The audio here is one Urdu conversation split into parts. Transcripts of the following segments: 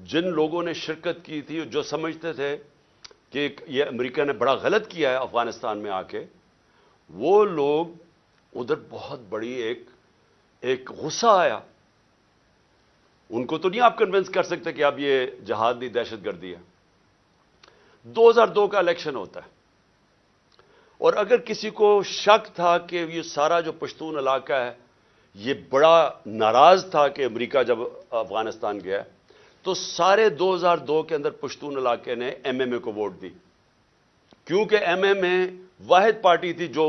جن لوگوں نے شرکت کی تھی جو سمجھتے تھے کہ یہ امریکہ نے بڑا غلط کیا ہے افغانستان میں آ کے، وہ لوگ ادھر بہت بڑی ایک غصہ آیا. ان کو تو نہیں آپ کنونس کر سکتے کہ اب یہ جہاد نہیں دہشت گردی ہے. 2002 کا الیکشن ہوتا ہے، اور اگر کسی کو شک تھا کہ یہ سارا جو پشتون علاقہ ہے یہ بڑا ناراض تھا کہ امریکہ جب افغانستان گیا، تو سارے 2002 کے اندر پشتون علاقے نے ایم ایم اے کو ووٹ دی، کیونکہ ایم ایم اے واحد پارٹی تھی جو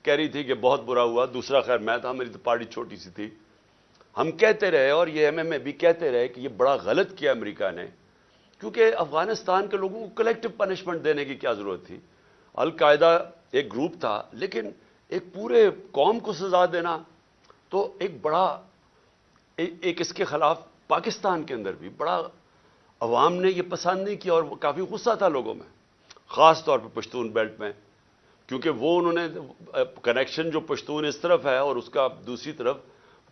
کہہ رہی تھی کہ بہت برا ہوا. دوسرا خیر میں تھا، میری تو پارٹی چھوٹی سی تھی. ہم کہتے رہے اور یہ ایم ایم اے بھی کہتے رہے کہ یہ بڑا غلط کیا امریکہ نے، کیونکہ افغانستان کے لوگوں کو کلیکٹو پنشمنٹ دینے کی کیا ضرورت تھی. القاعدہ ایک گروپ تھا، لیکن ایک پورے قوم کو سزا دینا تو ایک بڑا ایک اس کے خلاف پاکستان کے اندر بھی بڑا عوام نے یہ پسند نہیں کیا، اور کافی غصہ تھا لوگوں میں، خاص طور پہ پشتون بیلٹ میں، کیونکہ وہ انہوں نے کنیکشن جو پشتون اس طرف ہے اور اس کا دوسری طرف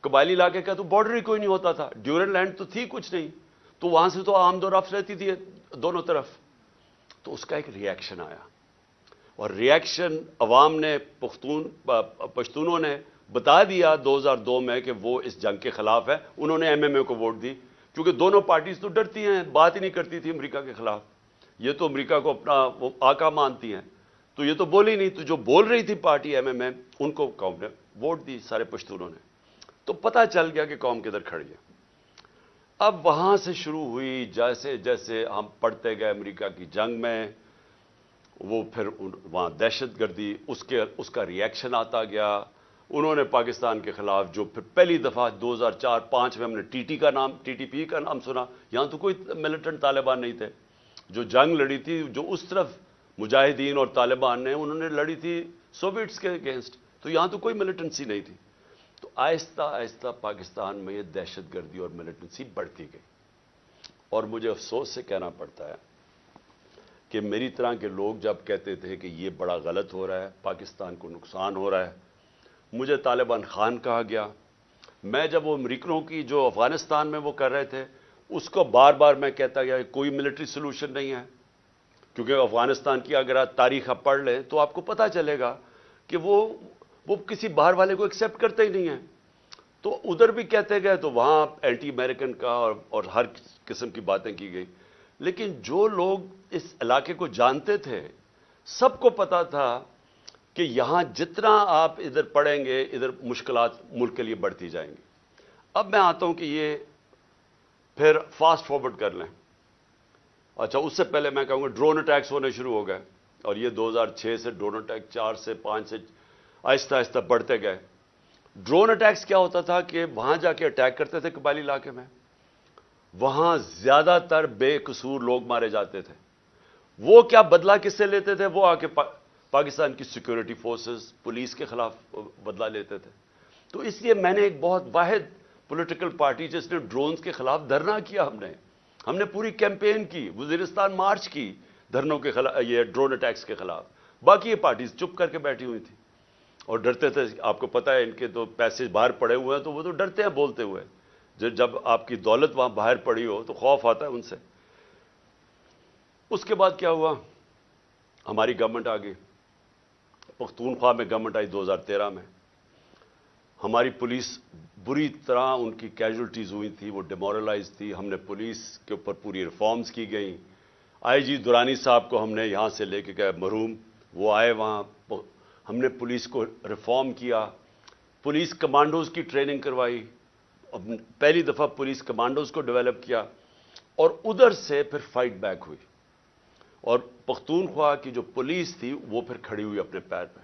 قبائلی علاقے کا تو بارڈر ہی کوئی نہیں ہوتا تھا. ڈیورن لینڈ تو تھی کچھ نہیں، تو وہاں سے تو آمد و رفت رہتی تھی دونوں طرف. تو اس کا ایک ری ایکشن آیا، اور ری ایکشن عوام نے پشتونوں نے بتا دیا 2002 میں کہ وہ اس جنگ کے خلاف ہے. انہوں نے ایم ایم اے کو ووٹ دی، کیونکہ دونوں پارٹیز تو ڈرتی ہیں، بات ہی نہیں کرتی تھی امریکہ کے خلاف. یہ تو امریکہ کو اپنا وہ آقا مانتی ہیں، تو یہ تو بولی نہیں. تو جو بول رہی تھی پارٹی ایم ایم اے، ان کو قوم نے ووٹ دی، سارے پشتونوں نے. تو پتہ چل گیا کہ قوم کدھر کھڑی ہے. اب وہاں سے شروع ہوئی، جیسے جیسے ہم پڑھتے گئے امریکہ کی جنگ میں، وہ پھر وہاں دہشت گردی، اس کا ری ایکشن آتا گیا. انہوں نے پاکستان کے خلاف جو پھر پہلی دفعہ 2004-05 میں ہم نے ٹی ٹی پی کا نام سنا. یہاں تو کوئی ملیٹنٹ طالبان نہیں تھے. جو جنگ لڑی تھی، جو اس طرف مجاہدین اور طالبان نے انہوں نے لڑی تھی سوویٹس کے اگینسٹ، تو یہاں تو کوئی ملیٹنسی نہیں تھی. تو آہستہ آہستہ پاکستان میں یہ دہشت گردی اور ملیٹنسی بڑھتی گئی. اور مجھے افسوس سے کہنا پڑتا ہے کہ میری طرح کے لوگ جب کہتے تھے کہ یہ بڑا غلط ہو رہا ہے، پاکستان کو نقصان ہو رہا ہے، مجھے طالبان خان کہا گیا. میں جب وہ امریکنوں کی جو افغانستان میں وہ کر رہے تھے، اس کو بار بار میں کہتا گیا کہ کوئی ملٹری سلوشن نہیں ہے، کیونکہ افغانستان کی اگر آپ تاریخ آپ پڑھ لیں تو آپ کو پتہ چلے گا کہ وہ کسی باہر والے کو ایکسیپٹ کرتے ہی نہیں ہیں. تو ادھر بھی کہتے گئے، تو وہاں اینٹی امریکن کا اور ہر قسم کی باتیں کی گئی. لیکن جو لوگ اس علاقے کو جانتے تھے، سب کو پتا تھا کہ یہاں جتنا آپ ادھر پڑھیں گے، ادھر مشکلات ملک کے لیے بڑھتی جائیں گی. اب میں آتا ہوں کہ یہ پھر فاسٹ فارورڈ کر لیں. اچھا، اس سے پہلے میں کہوں گا ڈرون اٹیکس ہونے شروع ہو گئے، اور یہ 2006 سے ڈرون اٹیک 4 سے 5 سے آہستہ آہستہ بڑھتے گئے. ڈرون اٹیکس کیا ہوتا تھا کہ وہاں جا کے اٹیک کرتے تھے قبائلی علاقے میں، وہاں زیادہ تر بے قصور لوگ مارے جاتے تھے. وہ کیا بدلہ کس سے لیتے تھے؟ وہ آ کے پاکستان کی سیکورٹی فورسز، پولیس کے خلاف بدلہ لیتے تھے. تو اس لیے میں نے ایک بہت واحد پولیٹیکل پارٹی جس نے ڈرونز کے خلاف دھرنا کیا، ہم نے پوری کیمپین کی، وزیرستان مارچ کی دھرنوں کے خلاف، یہ ڈرون اٹیکس کے خلاف. باقی یہ پارٹیز چپ کر کے بیٹھی ہوئی تھی اور ڈرتے تھے. آپ کو پتہ ہے ان کے تو پیسے باہر پڑے ہوئے ہیں، تو وہ تو ڈرتے ہیں بولتے ہوئے. جب آپ کی دولت وہاں باہر پڑی ہو تو خوف آتا ہے ان سے. اس کے بعد کیا ہوا؟ ہماری گورنمنٹ آ گئی، پختونخوا میں گورنمنٹ آئی 2013 میں. ہماری پولیس بری طرح ان کی کیجولٹیز ہوئی تھی، وہ ڈیمورلائز تھی. ہم نے پولیس کے اوپر پوری ریفارمز کی گئیں. آئی جی درانی صاحب کو ہم نے یہاں سے لے کے گئے مرحوم، وہ آئے وہاں. ہم نے پولیس کو ریفارم کیا، پولیس کمانڈوز کی ٹریننگ کروائی، پہلی دفعہ پولیس کمانڈوز کو ڈیولپ کیا. اور ادھر سے پھر فائٹ بیک ہوئی، اور پختونخوا کی جو پولیس تھی وہ پھر کھڑی ہوئی اپنے پیر پہ.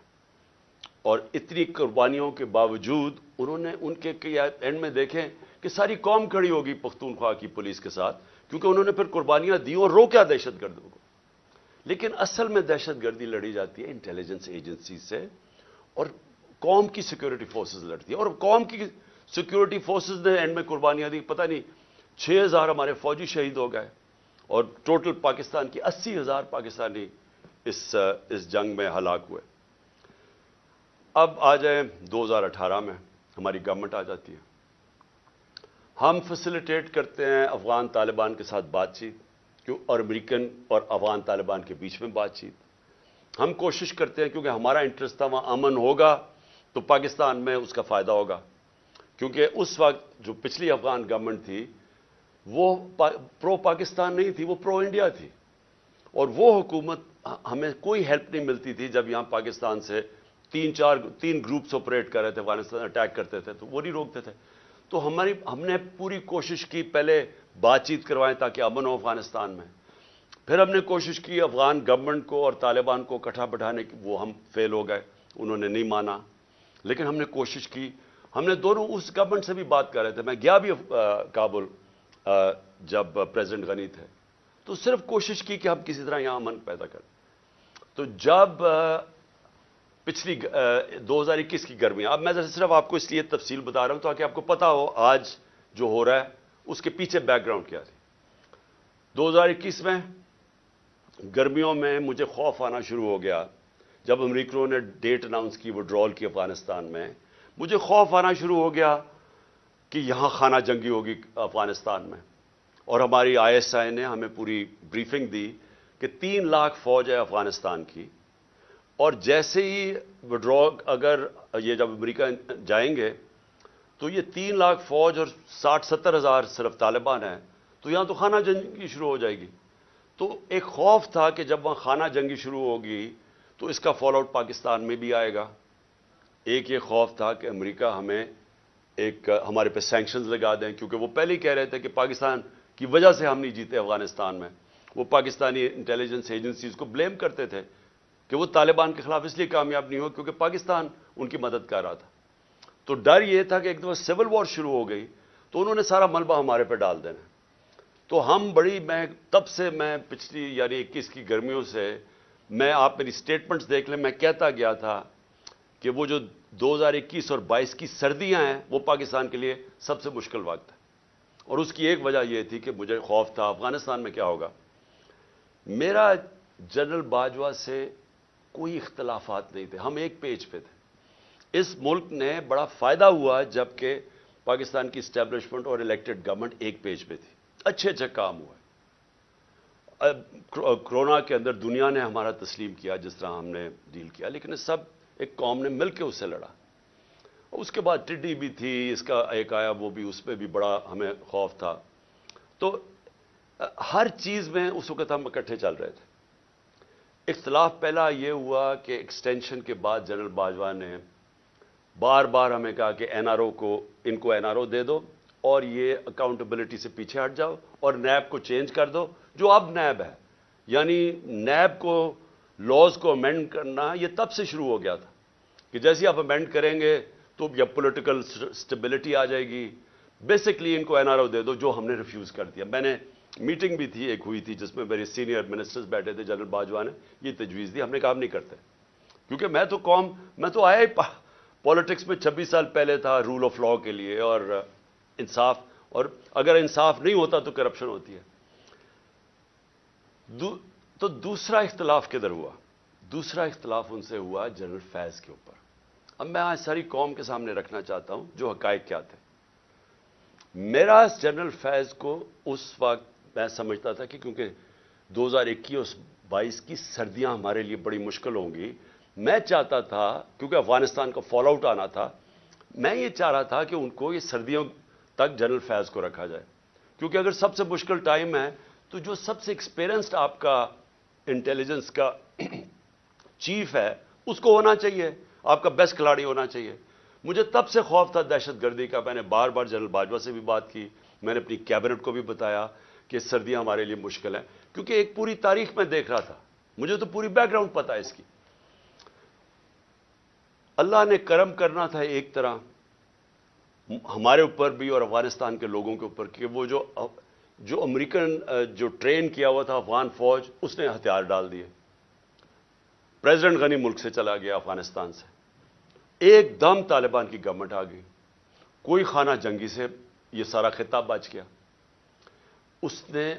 اور اتنی قربانیوں کے باوجود انہوں نے ان کے اینڈ میں دیکھیں کہ ساری قوم کھڑی ہوگی پختونخوا کی پولیس کے ساتھ، کیونکہ انہوں نے پھر قربانیاں دی اور روکا دہشت گردوں کو. لیکن اصل میں دہشت گردی لڑی جاتی ہے انٹیلیجنس ایجنسی سے، اور قوم کی سیکورٹی فورسز لڑتی ہے. اور قوم کی سیکورٹی فورسز نے اینڈ میں قربانیاں دی. پتہ نہیں 6000 ہمارے فوجی شہید ہو گئے، اور ٹوٹل پاکستان کی 80,000 پاکستانی اس جنگ میں ہلاک ہوئے. اب آ جائیں 2018 میں ہماری گورنمنٹ آ جاتی ہے. ہم فیسیلیٹیٹ کرتے ہیں افغان طالبان کے ساتھ بات چیت اور امریکن اور افغان طالبان کے بیچ میں بات چیت. ہم کوشش کرتے ہیں کیونکہ ہمارا انٹرسٹ تھا وہاں امن ہوگا تو پاکستان میں اس کا فائدہ ہوگا. کیونکہ اس وقت جو پچھلی افغان گورنمنٹ تھی وہ پرو پاکستان نہیں تھی, وہ پرو انڈیا تھی, اور وہ حکومت ہمیں کوئی ہیلپ نہیں ملتی تھی. جب یہاں پاکستان سے تین گروپس آپریٹ کر رہے تھے, افغانستان اٹیک کرتے تھے, تو وہ نہیں روکتے تھے. تو ہم نے پوری کوشش کی پہلے بات چیت کروائیں تاکہ امن ہو افغانستان میں. پھر ہم نے کوشش کی افغان گورنمنٹ کو اور طالبان کو اکٹھا بٹھانے کی, وہ ہم فیل ہو گئے, انہوں نے نہیں مانا. لیکن ہم نے کوشش کی, ہم نے دونوں اس گورنمنٹ سے بھی بات کر رہے تھے. میں گیا بھی کابل جب پریزیڈنٹ غنی تھے, تو صرف کوشش کی کہ ہم کسی طرح یہاں امن پیدا کریں. تو جب پچھلی 2021 کی گرمیاں, اب میں صرف آپ کو اس لیے تفصیل بتا رہا ہوں تاکہ آپ کو پتا ہو آج جو ہو رہا ہے اس کے پیچھے بیک گراؤنڈ کیا تھی. 2021 میں گرمیوں میں مجھے خوف آنا شروع ہو گیا جب امریکوں نے ڈیٹ اناؤنس کی وڈرال کی افغانستان میں. مجھے خوف آنا شروع ہو گیا کہ یہاں خانہ جنگی ہوگی افغانستان میں. اور ہماری ISI نے ہمیں پوری بریفنگ دی کہ 3 لاکھ فوج ہے افغانستان کی, اور جیسے ہی وڈرا اگر یہ جب امریکہ جائیں گے تو یہ 3 لاکھ فوج اور 60-70 ہزار صرف طالبان ہیں, تو یہاں تو خانہ جنگی شروع ہو جائے گی. تو ایک خوف تھا کہ جب وہاں خانہ جنگی شروع ہوگی تو اس کا فال آؤٹ پاکستان میں بھی آئے گا. ایک یہ خوف تھا کہ امریکہ ہمیں ہمارے پہ سینکشنز لگا دیں, کیونکہ وہ پہلے ہی کہہ رہے تھے کہ پاکستان کی وجہ سے ہم نہیں جیتے افغانستان میں. وہ پاکستانی انٹیلیجنس ایجنسیز کو بلیم کرتے تھے کہ وہ طالبان کے خلاف اس لیے کامیاب نہیں ہو کیونکہ پاکستان ان کی مدد کر رہا تھا. تو ڈر یہ تھا کہ ایک دفعہ سول وار شروع ہو گئی تو انہوں نے سارا ملبہ ہمارے پہ ڈال دینا. تو ہم تب سے میں پچھلی یعنی 21 کی گرمیوں سے آپ میری سٹیٹمنٹس دیکھ لیں, میں کہتا گیا تھا کہ وہ جو 2021 اور 22 کی سردیاں ہیں وہ پاکستان کے لیے سب سے مشکل وقت ہے. اور اس کی ایک وجہ یہ تھی کہ مجھے خوف تھا افغانستان میں کیا ہوگا. میرا جنرل باجوہ سے کوئی اختلافات نہیں تھے, ہم ایک پیج پہ تھے. اس ملک نے بڑا فائدہ ہوا جب کہ پاکستان کی اسٹیبلشمنٹ اور الیکٹڈ گورنمنٹ ایک پیج پہ تھی. اچھے کام ہوا. کرونا کے اندر دنیا نے ہمارا تسلیم کیا جس طرح ہم نے ڈیل کیا, لیکن سب ایک قوم نے مل کے اس سے لڑا. اس کے بعد ٹڈی بھی تھی, اس کا ایک آیا وہ بھی, اس پہ بھی بڑا ہمیں خوف تھا. تو ہر چیز میں اس وقت ہم اکٹھے چل رہے تھے. اختلاف پہلا یہ ہوا کہ ایکسٹینشن کے بعد جنرل باجوہ نے بار بار ہمیں کہا کہ NRO کو NRO دے دو اور یہ اکاؤنٹیبلٹی سے پیچھے ہٹ جاؤ اور نیب کو چینج کر دو جو اب نیب ہے. یعنی نیب کو لاز کو امینڈ کرنا یہ تب سے شروع ہو گیا تھا کہ جیسے آپ امینڈ کریں گے تو یا پولیٹیکل سٹیبلٹی آ جائے گی. بیسکلی ان کو NRO دے دو, جو ہم نے ریفیوز کر دیا. میں نے میٹنگ بھی تھی ایک ہوئی تھی جس میں میرے سینئر منسٹرز بیٹھے تھے, جنرل باجوہ نے یہ تجویز دی. ہم نے کام نہیں کرتے کیونکہ میں تو آیا ہی پالیٹکس میں 26 سال پہلے تھا رول آف لاء کے لیے اور انصاف, اور اگر انصاف نہیں ہوتا تو کرپشن ہوتی ہے. تو دوسرا اختلاف کدھر ہوا؟ دوسرا اختلاف ان سے ہوا جنرل فیض کے اوپر. اب میں آج ساری قوم کے سامنے رکھنا چاہتا ہوں جو حقائق کیا تھے. میرا جنرل فیض کو اس وقت میں سمجھتا تھا کہ کیونکہ 2021-22 کی سردیاں ہمارے لیے بڑی مشکل ہوں گی, میں چاہتا تھا کیونکہ افغانستان کا فال آؤٹ آنا تھا, میں یہ چاہ رہا تھا کہ ان کو یہ سردیوں تک جنرل فیض کو رکھا جائے. کیونکہ اگر سب سے مشکل ٹائم ہے تو جو سب سے ایکسپیرینسڈ آپ کا انٹیلیجنس کا چیف ہے اس کو ہونا چاہیے, آپ کا بیسٹ کھلاڑی ہونا چاہیے. مجھے تب سے خوف تھا دہشت گردی کا. میں نے بار بار جنرل باجوہ سے بھی بات کی, میں نے اپنی کیبنٹ کو بھی بتایا کہ سردیاں ہمارے لیے مشکل ہیں, کیونکہ ایک پوری تاریخ میں دیکھ رہا تھا, مجھے تو پوری بیک گراؤنڈ پتا ہے اس کی. اللہ نے کرم کرنا تھا ایک طرح ہمارے اوپر بھی اور افغانستان کے لوگوں کے اوپر کہ وہ جو امریکن جو ٹرین کیا ہوا تھا افغان فوج اس نے ہتھیار ڈال دیے. پریزیڈنٹ غنی ملک سے چلا گیا افغانستان سے, ایک دم طالبان کی گورنمنٹ آ گئی, کوئی خانہ جنگی سے یہ سارا خطہ بچ گیا. اس نے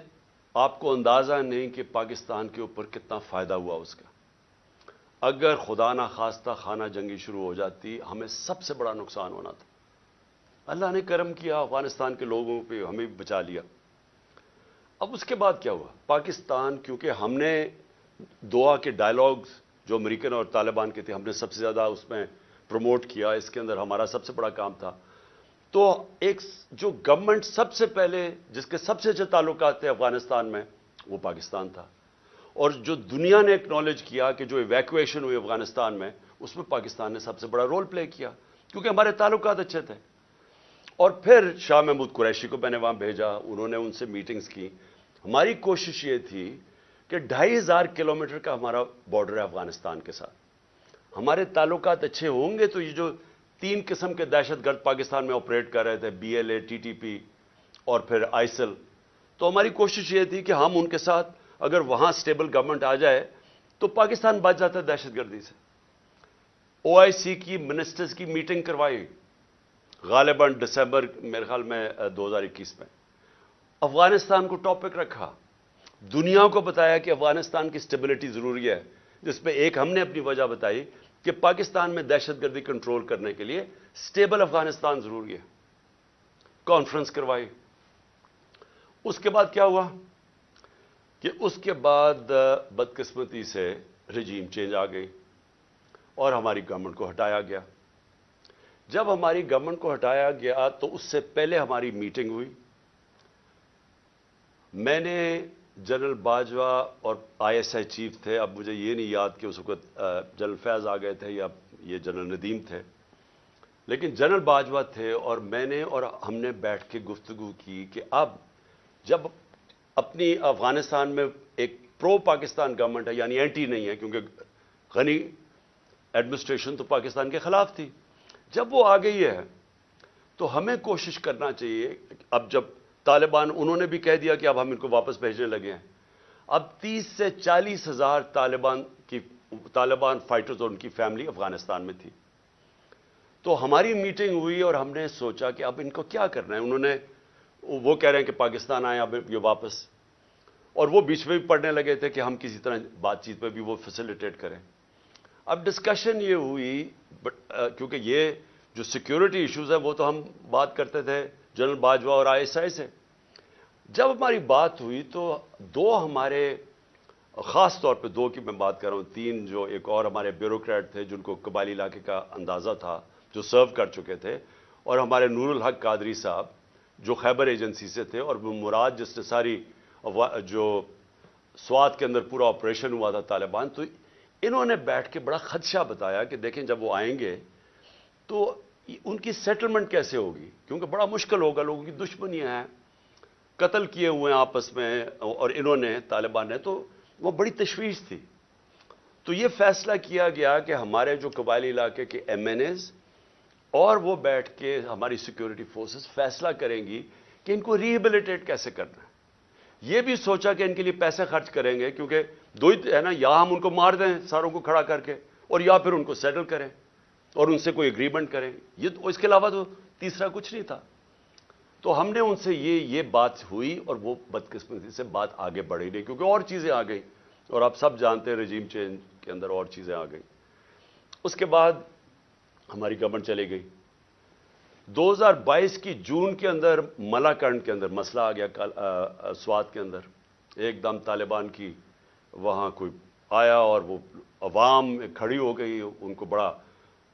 آپ کو اندازہ نہیں کہ پاکستان کے اوپر کتنا فائدہ ہوا اس کا. اگر خدا نہ خواستہ خانہ جنگی شروع ہو جاتی ہمیں سب سے بڑا نقصان ہونا تھا. اللہ نے کرم کیا، افغانستان کے لوگوں پہ ہمیں بھی بچا لیا۔ اب اس کے بعد کیا ہوا؟ پاکستان، کیونکہ ہم نے دعا کے ڈائلاگز جو امریکن اور طالبان کے تھے، ہم نے سب سے زیادہ اس میں پروموٹ کیا، اس کے اندر ہمارا سب سے بڑا کام تھا۔ تو ایک جو گورنمنٹ سب سے پہلے جس کے سب سے اچھے تعلقات تھے افغانستان میں، وہ پاکستان تھا، اور جو دنیا نے ایکنالج کیا کہ جو ایویکویشن ہوئی افغانستان میں، اس میں پاکستان نے سب سے بڑا رول پلے کیا، کیونکہ ہمارے تعلقات اچھے تھے۔ اور پھر شاہ محمود قریشی کو میں نے وہاں بھیجا، انہوں نے ان سے میٹنگز کی۔ ہماری کوشش یہ تھی کہ 2500 کلومیٹر کا ہمارا بارڈر ہے افغانستان کے ساتھ، ہمارے تعلقات اچھے ہوں گے تو یہ جو 3 قسم کے دہشت گرد پاکستان میں آپریٹ کر رہے تھے، B L A, T T P اور پھر آئسل، تو ہماری کوشش یہ تھی کہ ہم ان کے ساتھ اگر وہاں سٹیبل گورنمنٹ آ جائے تو پاکستان بچ جاتا ہے دہشت گردی سے۔ او آئی سی کی منسٹرز کی میٹنگ کروائی غالباً دسمبر میرے خیال میں 2021 میں، افغانستان کو ٹاپک رکھا، دنیا کو بتایا کہ افغانستان کی سٹیبلٹی ضروری ہے، جس پہ ایک ہم نے اپنی وجہ بتائی کہ پاکستان میں دہشت گردی کنٹرول کرنے کے لیے سٹیبل افغانستان ضروری ہے، کانفرنس کروائی۔ اس کے بعد کیا ہوا کہ اس کے بعد بدقسمتی سے رجیم چینج آ گئی اور ہماری گورنمنٹ کو ہٹایا گیا۔ جب ہماری گورنمنٹ کو ہٹایا گیا تو اس سے پہلے ہماری میٹنگ ہوئی، میں نے جنرل باجوہ اور آئی ایس آئی چیف تھے، اب مجھے یہ نہیں یاد کہ اس وقت جنرل فیض آ گئے تھے یا یہ جنرل ندیم تھے، لیکن جنرل باجوہ تھے، اور میں نے اور ہم نے بیٹھ کے گفتگو کی کہ اب جب اپنی افغانستان میں ایک پرو پاکستان گورنمنٹ ہے، یعنی اینٹی نہیں ہے، کیونکہ غنی ایڈمنسٹریشن تو پاکستان کے خلاف تھی، جب وہ آ گئی ہے تو ہمیں کوشش کرنا چاہیے۔ اب جب طالبان انہوں نے بھی کہہ دیا کہ اب ہم ان کو واپس بھیجنے لگے ہیں، اب 30 سے 40 ہزار طالبان فائٹرز اور ان کی فیملی افغانستان میں تھی۔ تو ہماری میٹنگ ہوئی اور ہم نے سوچا کہ اب ان کو کیا کرنا ہے۔ انہوں نے وہ کہہ رہے ہیں کہ پاکستان آئے اب یہ واپس، اور وہ بیچ میں بھی پڑھنے لگے تھے کہ ہم کسی طرح بات چیت پہ بھی وہ فیسیلیٹیٹ کریں۔ اب ڈسکشن یہ ہوئی، کیونکہ یہ جو سیکیورٹی ایشوز ہے وہ تو ہم بات کرتے تھے جنرل باجوہ اور آئی ایس آئی سے۔ جب ہماری بات ہوئی تو دو ہمارے، خاص طور پہ 2 کی میں بات کر رہا ہوں، 3 جو ایک اور ہمارے بیوروکریٹ تھے جن کو قبائلی علاقے کا اندازہ تھا، جو سرو کر چکے تھے، اور ہمارے نور الحق قادری صاحب جو خیبر ایجنسی سے تھے، اور وہ مراد جس نے ساری جو سوات کے اندر پورا آپریشن ہوا تھا طالبان، تو انہوں نے بیٹھ کے بڑا خدشہ بتایا کہ دیکھیں جب وہ آئیں گے تو ان کی سیٹلمنٹ کیسے ہوگی، کیونکہ بڑا مشکل ہوگا، لوگوں کی دشمنیاں ہیں، قتل کیے ہوئے ہیں آپس میں، اور انہوں نے طالبان نے، تو وہ بڑی تشویش تھی۔ تو یہ فیصلہ کیا گیا کہ ہمارے جو قبائلی علاقے کے ایم این ایز اور وہ بیٹھ کے ہماری سیکیورٹی فورسز فیصلہ کریں گی کہ ان کو ریہیبلیٹیٹ کیسے کرنا ہے۔ یہ بھی سوچا کہ ان کے لیے پیسے خرچ کریں گے، کیونکہ 2 ہی ہے نا، یا ہم ان کو مار دیں ساروں کو کھڑا کر کے، اور یا پھر ان کو سیٹل کریں اور ان سے کوئی اگریمنٹ کریں، اس کے علاوہ تو تیسرا کچھ نہیں تھا۔ تو ہم نے ان سے یہ بات ہوئی، اور وہ بدقسمتی سے بات آگے بڑھی نہیں، کیونکہ اور چیزیں آ گئی، اور آپ سب جانتے ہیں رجیم چینج کے اندر اور چیزیں آ گئی۔ اس کے بعد ہماری گورنمنٹ چلی گئی۔ 2022 کی جون کے اندر ملاکنڈ کے اندر مسئلہ آ گیا، سوات کے اندر ایک دم طالبان کی وہاں کوئی آیا، اور وہ عوام کھڑی ہو گئی، ان کو بڑا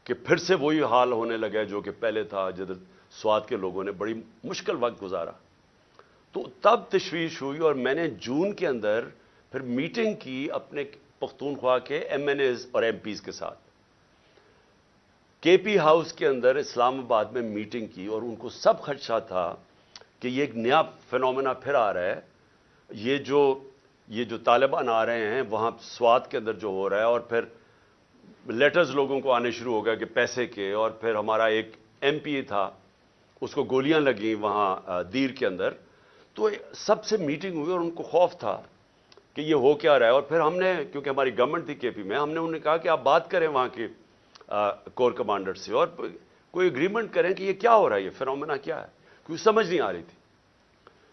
کہ پھر سے وہی حال ہونے لگے جو کہ پہلے تھا، جدھر سوات کے لوگوں نے بڑی مشکل وقت گزارا۔ تو تب تشویش ہوئی، اور میں نے جون کے اندر پھر میٹنگ کی اپنے پختونخوا کے ایم این ایز اور ایم پیز کے ساتھ، کے پی ہاؤس کے اندر اسلام آباد میں میٹنگ کی، اور ان کو سب خدشہ تھا کہ یہ ایک نیا فینومینا پھر آ رہا ہے، یہ جو طالبان آ رہے ہیں وہاں سوات کے اندر جو ہو رہا ہے، اور پھر لیٹرز لوگوں کو آنے شروع ہو گیا کہ پیسے کے، اور پھر ہمارا ایک ایم پی تھا اس کو گولیاں لگیں وہاں دیر کے اندر۔ تو سب سے میٹنگ ہوئی، اور ان کو خوف تھا کہ یہ ہو کیا رہا ہے، اور پھر ہم نے، کیونکہ ہماری گورنمنٹ تھی کے پی میں، ہم نے انہیں کہا کہ آپ بات کریں وہاں کے کور کمانڈر سے، اور کوئی اگریمنٹ کریں کہ یہ کیا ہو رہا ہے، یہ فینومینا کیا ہے، کیونکہ سمجھ نہیں آ رہی تھی۔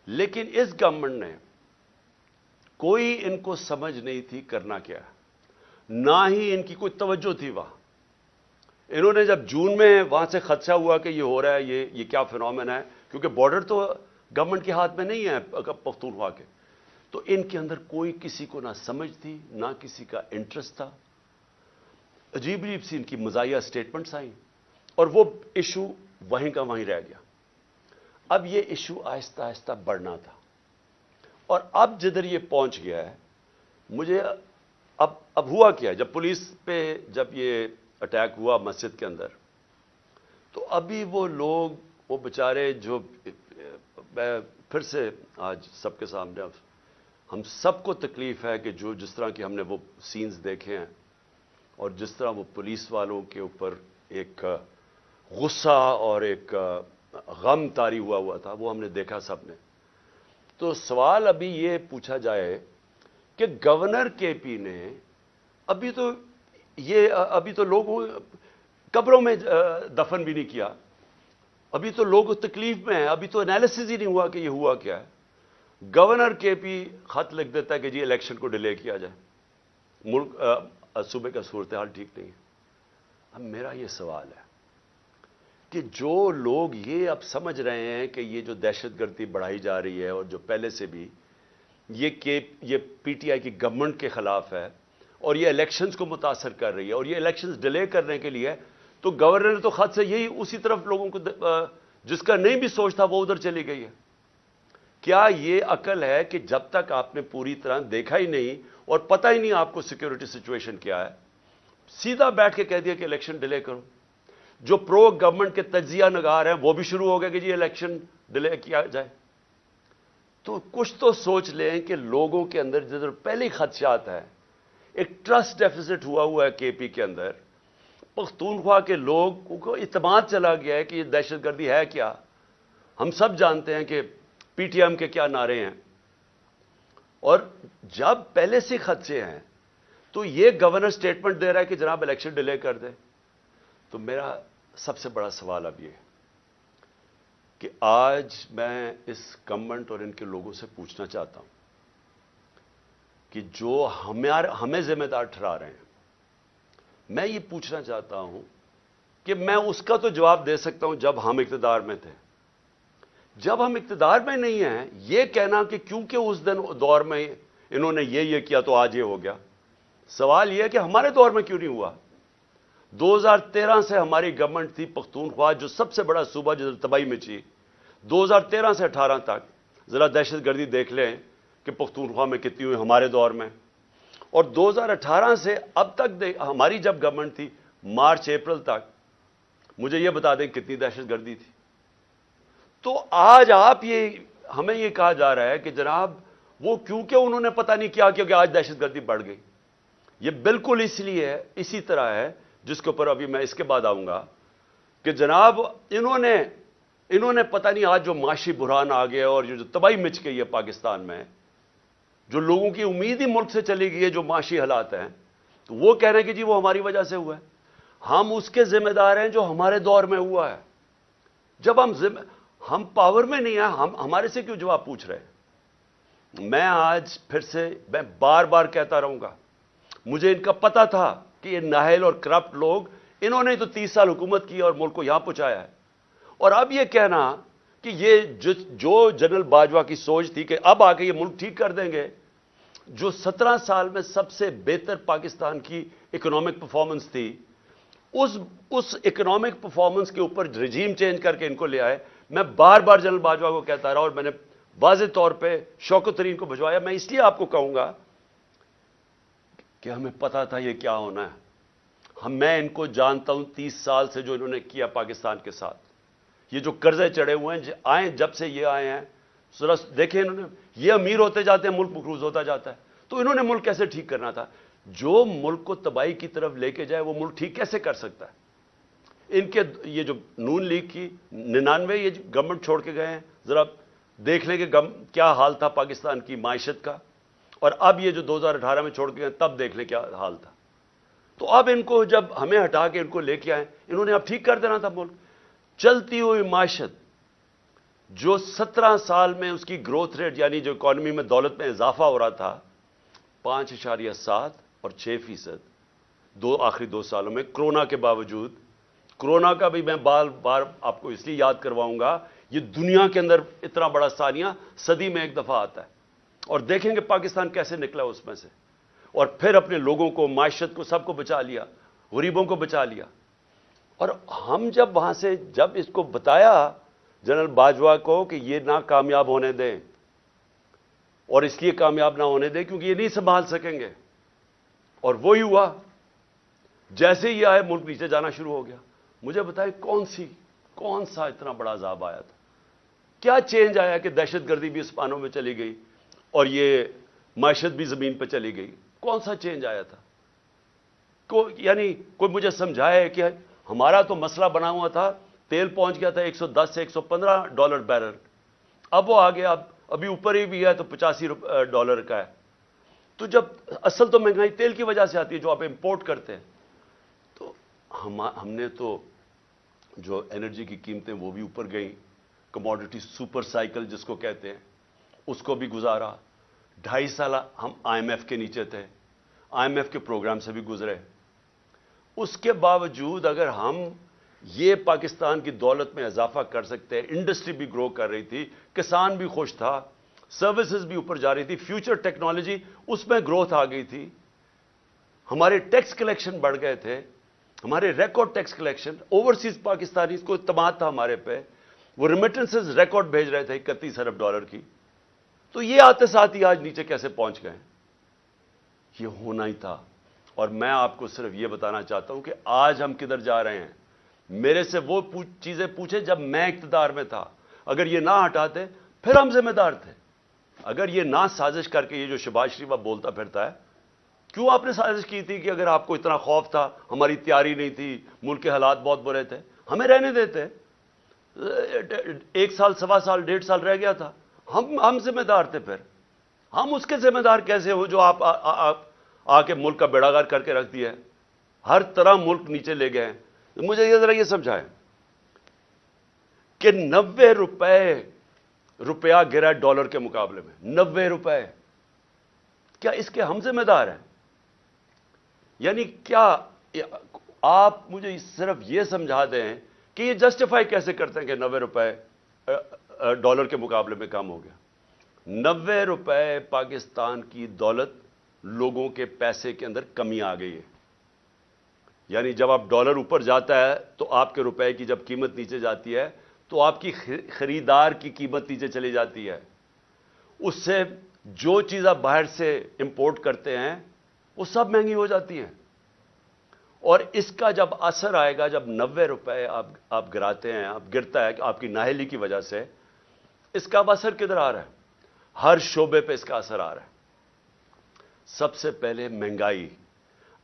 لیکن اس گورنمنٹ نے کوئی ان کو سمجھ نہیں تھی کرنا کیا ہے، نہ ہی ان کی کوئی توجہ تھی وہاں۔ انہوں نے جب جون میں وہاں سے خدشہ ہوا کہ یہ ہو رہا ہے، یہ کیا فینومین ہے، کیونکہ بارڈر تو گورنمنٹ کے ہاتھ میں نہیں ہے پختونخوا کے، تو ان کے اندر کوئی کسی کو نہ سمجھ تھی، نہ کسی کا انٹرسٹ تھا. عجیب عجیب سی ان کی مزاحیہ سٹیٹمنٹس آئیں اور وہ ایشو وہیں کا وہیں رہ گیا. اب یہ ایشو آہستہ آہستہ بڑھنا تھا، اور اب جدھر یہ پہنچ گیا ہے، مجھے اب ہوا کیا، جب پولیس پہ جب یہ اٹیک ہوا مسجد کے اندر، تو ابھی وہ لوگ، وہ بیچارے، جو میں پھر سے آج سب کے سامنے، ہم سب کو تکلیف ہے کہ جو جس طرح کی ہم نے وہ سینز دیکھے ہیں، اور جس طرح وہ پولیس والوں کے اوپر ایک غصہ اور ایک غم طاری ہوا تھا، وہ ہم نے دیکھا سب نے. تو سوال ابھی یہ پوچھا جائے کہ گورنر کے پی نے ابھی تو لوگوں قبروں میں دفن بھی نہیں کیا، ابھی تو لوگ تکلیف میں ہیں، ابھی تو انالیسس ہی نہیں ہوا کہ یہ ہوا کیا ہے. گورنر کے پی خط لکھ دیتا ہے کہ جی الیکشن کو ڈیلے کیا جائے، ملک صوبے کا صورتحال ٹھیک نہیں ہے. اب میرا یہ سوال ہے کہ جو لوگ یہ اب سمجھ رہے ہیں کہ یہ جو دہشت گردی بڑھائی جا رہی ہے، اور جو پہلے سے بھی یہ پی ٹی آئی کی گورنمنٹ کے خلاف ہے، اور یہ الیکشنز کو متاثر کر رہی ہے، اور یہ الیکشنز ڈیلے کرنے کے لیے، تو گورنر نے تو خط سے یہی اسی طرف لوگوں کو، جس کا نہیں بھی سوچتا وہ ادھر چلی گئی ہے. کیا یہ عقل ہے کہ جب تک آپ نے پوری طرح دیکھا ہی نہیں اور پتہ ہی نہیں آپ کو سیکیورٹی سچویشن کیا ہے، سیدھا بیٹھ کے کہہ دیا کہ الیکشن ڈیلے کرو؟ جو پرو گورنمنٹ کے تجزیہ نگار ہیں وہ بھی شروع ہو گئے کہ جی الیکشن ڈیلے کیا جائے. تو کچھ تو سوچ لیں کہ لوگوں کے اندر جدھر پہلے خدشات ہیں، ایک ٹرسٹ ڈیفیسٹ ہوا ہے کے پی کے اندر. پختونخوا کے لوگ کو اعتماد چلا گیا ہے کہ یہ دہشت گردی ہے کیا. ہم سب جانتے ہیں کہ پی ٹی ایم کے کیا نعرے ہیں، اور جب پہلے سے خدشے ہیں تو یہ گورنر سٹیٹمنٹ دے رہا ہے کہ جناب الیکشن ڈیلے کر دے. تو میرا سب سے بڑا سوال اب یہ ہے کہ آج میں اس گورنمنٹ اور ان کے لوگوں سے پوچھنا چاہتا ہوں کہ جو ہمیں ذمہ دار ٹھہرا رہے ہیں، میں یہ پوچھنا چاہتا ہوں کہ میں اس کا تو جواب دے سکتا ہوں جب ہم اقتدار میں تھے. جب ہم اقتدار میں نہیں ہیں، یہ کہنا کہ کیونکہ اس دور میں انہوں نے یہ کیا تو آج یہ ہو گیا. سوال یہ ہے کہ ہمارے دور میں کیوں نہیں ہوا؟ 2013 سے ہماری گورنمنٹ تھی پختونخوا، جو سب سے بڑا صوبہ جو تباہی مچی. 2013 سے 18 تک ذرا دہشت گردی دیکھ لیں کہ پختونخوا میں کتنی ہوئی ہمارے دور میں. اور 2018 سے اب تک ہماری جب گورنمنٹ تھی، مارچ اپریل تک، مجھے یہ بتا دیں کتنی دہشت گردی تھی. تو آج ہمیں یہ کہا جا رہا ہے کہ جناب وہ کیونکہ انہوں نے پتہ نہیں کیا کہ آج دہشت گردی بڑھ گئی. یہ بالکل اسی طرح ہے، جس کے اوپر ابھی میں اس کے بعد آؤں گا، کہ جناب انہوں نے پتہ نہیں آج جو معاشی بحران آ گیا اور جو تباہی مچ گئی ہے پاکستان میں، جو لوگوں کی امید ہی ملک سے چلی گئی ہے، جو معاشی حالات ہیں، تو وہ کہہ رہے ہیں کہ جی وہ ہماری وجہ سے ہوا ہے. ہم اس کے ذمہ دار ہیں جو ہمارے دور میں ہوا ہے. جب ہم پاور میں نہیں ہیں، ہمارے سے کیوں جواب پوچھ رہے ہیں؟ میں آج پھر سے میں بار بار کہتا رہوں گا، مجھے ان کا پتہ تھا کہ یہ نااہل اور کرپٹ لوگ، انہوں نے تو 30 سال حکومت کی اور ملک کو یہاں پہنچایا ہے. اور اب یہ کہنا کہ یہ جو جنرل باجوہ کی سوچ تھی کہ اب آ کے یہ ملک ٹھیک کر دیں گے، جو 17 سال میں سب سے بہتر پاکستان کی اکنامک پرفارمنس تھی، اس اکنامک پرفارمنس کے اوپر رجیم چینج کر کے ان کو لے آئے. میں بار بار جنرل باجوہ کو کہتا رہا، اور میں نے واضح طور پہ شوکت ترین کو بھجوایا. میں اس لیے آپ کو کہوں گا کہ ہمیں پتا تھا یہ کیا ہونا ہے. میں ان کو جانتا ہوں 30 سال سے، جو انہوں نے کیا پاکستان کے ساتھ. یہ جو قرضے چڑھے ہوئے ہیں، جب سے یہ آئے ہیں، ذرا دیکھیں، انہوں نے یہ امیر ہوتے جاتے ہیں، ملک مقروض ہوتا جاتا ہے. تو انہوں نے ملک کیسے ٹھیک کرنا تھا؟ جو ملک کو تباہی کی طرف لے کے جائے وہ ملک ٹھیک کیسے کر سکتا ہے؟ ان کے یہ جو نون لیگ کی 99 یہ گورنمنٹ چھوڑ کے گئے ہیں، ذرا دیکھ لیں کہ کیا حال تھا پاکستان کی معیشت کا، اور اب یہ جو 2018 میں چھوڑ کے گئے تب دیکھ لیں کیا حال تھا. تو اب ان کو جب ہمیں ہٹا کے ان کو لے کے آئے، انہوں نے اب ٹھیک کر دینا تھا ملک. چلتی ہوئی معیشت جو 17 سال میں اس کی گروتھ ریٹ، یعنی جو اکانومی میں دولت میں اضافہ ہو رہا تھا 5.7 اور 6%، آخری 2 سالوں میں کرونا کے باوجود کورونا کا بھی میں بار بار آپ کو اس لیے یاد کرواؤں گا، یہ دنیا کے اندر اتنا بڑا ثانیہ صدی میں ایک دفعہ آتا ہے، اور دیکھیں گے پاکستان کیسے نکلا اس میں سے، اور پھر اپنے لوگوں کو، معیشت کو، سب کو بچا لیا، غریبوں کو بچا لیا۔ اور ہم جب وہاں سے جب اس کو بتایا جنرل باجوہ کو کہ یہ نہ کامیاب ہونے دیں، اور اس لیے کامیاب نہ ہونے دیں کیونکہ یہ نہیں سنبھال سکیں گے، اور وہی ہوا، جیسے ہی آئے ملک نیچے جانا شروع ہو گیا۔ مجھے بتائیں کون سا اتنا بڑا عذاب آیا تھا؟ کیا چینج آیا کہ دہشت گردی بھی اسپانوں میں چلی گئی اور یہ معیشت بھی زمین پہ چلی گئی؟ کون سا چینج آیا تھا؟ یعنی کوئی مجھے سمجھائے کہ ہمارا تو مسئلہ بنا ہوا تھا، تیل پہنچ گیا تھا 110 سے $115 بیرل، اب وہ آگے ابھی اوپر ہی بھی ہے تو $85 کا ہے۔ تو جب اصل تو مہنگائی تیل کی وجہ سے آتی ہے جو آپ امپورٹ کرتے ہیں، تو ہم نے تو جو انرجی کی قیمتیں وہ بھی اوپر گئیں، کموڈٹی سپر سائیکل جس کو کہتے ہیں اس کو بھی گزارا۔ 2.5 سال ہم IMF کے نیچے تھے، IMF کے پروگرام سے بھی گزرے۔ اس کے باوجود اگر ہم یہ پاکستان کی دولت میں اضافہ کر سکتے ہیں، انڈسٹری بھی گرو کر رہی تھی، کسان بھی خوش تھا، سروسز بھی اوپر جا رہی تھی، فیوچر ٹیکنالوجی اس میں گروتھ آ گئی تھی، ہمارے ٹیکس کلیکشن بڑھ گئے تھے، ہمارے record tax collection, overseas Pakistani کو اعتماد تھا ہمارے پہ، وہ ریمیٹنسز ریکارڈ بھیج رہے تھے $31 ارب کی، تو یہ آتے ساتھ ہی آج نیچے کیسے پہنچ گئے؟ یہ ہونا ہی تھا۔ اور میں آپ کو صرف یہ بتانا چاہتا ہوں کہ آج ہم کدھر جا رہے ہیں۔ میرے سے وہ چیزیں پوچھے جب میں اقتدار میں تھا، اگر یہ نہ ہٹاتے پھر ہم ذمہ دار تھے۔ اگر یہ نہ سازش کر کے، یہ جو شہباز شریف اب بولتا پھرتا ہے، کیوں آپ نے سازش کی تھی کہ اگر آپ کو اتنا خوف تھا، ہماری تیاری نہیں تھی، ملک کے حالات بہت برے تھے، ہمیں رہنے دیتے، 1 سال، 1.25 سال، 1.5 سال رہ گیا تھا، ہم ذمہ دار تھے۔ پھر ہم اس کے ذمہ دار کیسے ہو جو آپ آ کے ملک کا بیڑا غرق کر کے رکھ دیا ہے، ہر طرح ملک نیچے لے گئے ہیں۔ مجھے یہ ذرا یہ سمجھائیں کہ 90 روپیہ گرا ہے ڈالر کے مقابلے میں، 90 روپے، کیا اس کے ہم ذمہ دار ہیں؟ یعنی کیا آپ مجھے صرف یہ سمجھا دیں کہ یہ جسٹیفائی کیسے کرتے ہیں کہ 90 روپے ڈالر کے مقابلے میں کم ہو گیا؟ 90 روپے پاکستان کی دولت، لوگوں کے پیسے کے اندر کمی آ گئی ہے۔ یعنی جب آپ ڈالر اوپر جاتا ہے تو آپ کے روپے کی جب قیمت نیچے جاتی ہے تو آپ کی خریدار کی قیمت نیچے چلی جاتی ہے، اس سے جو چیز آپ باہر سے امپورٹ کرتے ہیں وہ سب مہنگی ہو جاتی ہیں۔ اور اس کا جب اثر آئے گا، جب 90 روپے آپ گراتے ہیں، آپ گرتا ہے آپ کی نااہلی کی وجہ سے، اس کا اب اثر کدھر آ رہا ہے؟ ہر شعبے پہ اس کا اثر آ رہا ہے۔ سب سے پہلے مہنگائی،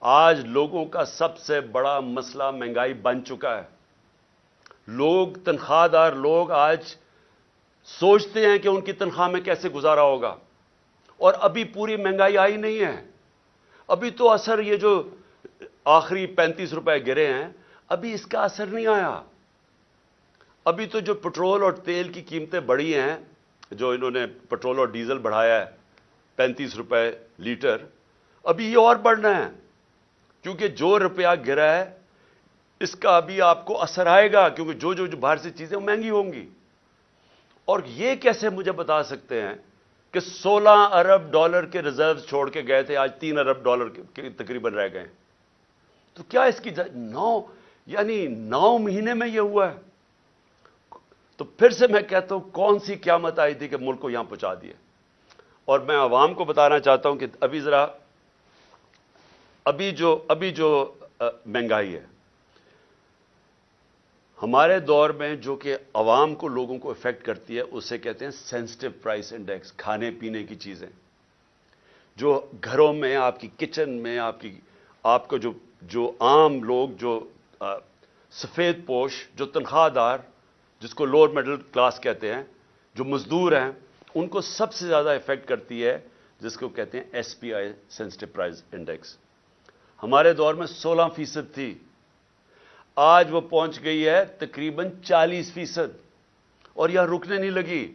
آج لوگوں کا سب سے بڑا مسئلہ مہنگائی بن چکا ہے۔ لوگ، تنخواہ دار لوگ آج سوچتے ہیں کہ ان کی تنخواہ میں کیسے گزارا ہوگا، اور ابھی پوری مہنگائی آئی نہیں ہے، ابھی تو اثر یہ جو آخری 35 روپے گرے ہیں، ابھی اس کا اثر نہیں آیا۔ ابھی تو جو پٹرول اور تیل کی قیمتیں بڑھی ہیں، جو انہوں نے پٹرول اور ڈیزل بڑھایا ہے 35 روپے لیٹر، ابھی یہ اور بڑھنا ہے، کیونکہ جو روپیہ گرا ہے اس کا ابھی آپ کو اثر آئے گا، کیونکہ جو باہر سے چیزیں مہنگی ہوں گی۔ اور یہ کیسے مجھے بتا سکتے ہیں کہ 16 ارب ڈالر کے ریزروز چھوڑ کے گئے تھے، آج 3 ارب ڈالر کے تقریباً رہ گئے؟ تو کیا اس کی 9 مہینے میں یہ ہوا ہے؟ تو پھر سے میں کہتا ہوں کون سی قیامت آئی تھی کہ ملک کو یہاں پہنچا دیا؟ اور میں عوام کو بتانا چاہتا ہوں کہ ابھی جو مہنگائی ہے ہمارے دور میں، جو کہ عوام کو، لوگوں کو افیکٹ کرتی ہے، اسے کہتے ہیں سینسٹیو پرائس انڈیکس۔ کھانے پینے کی چیزیں جو گھروں میں، آپ کی کچن میں، آپ کو جو عام لوگ، جو سفید پوش، جو تنخواہ دار، جس کو لوور مڈل کلاس کہتے ہیں، جو مزدور ہیں، ان کو سب سے زیادہ افیکٹ کرتی ہے، جس کو کہتے ہیں SPI سینسٹیو پرائس انڈیکس۔ ہمارے دور میں 16% تھی، آج وہ پہنچ گئی ہے تقریباً 40%، اور یہاں رکنے نہیں لگی،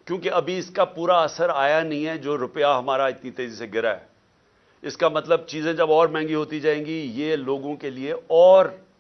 کیونکہ ابھی اس کا پورا اثر آیا نہیں ہے جو روپیہ ہمارا اتنی تیزی سے گرا ہے۔ اس کا مطلب چیزیں جب اور مہنگی ہوتی جائیں گی، یہ لوگوں کے لیے اور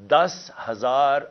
10,000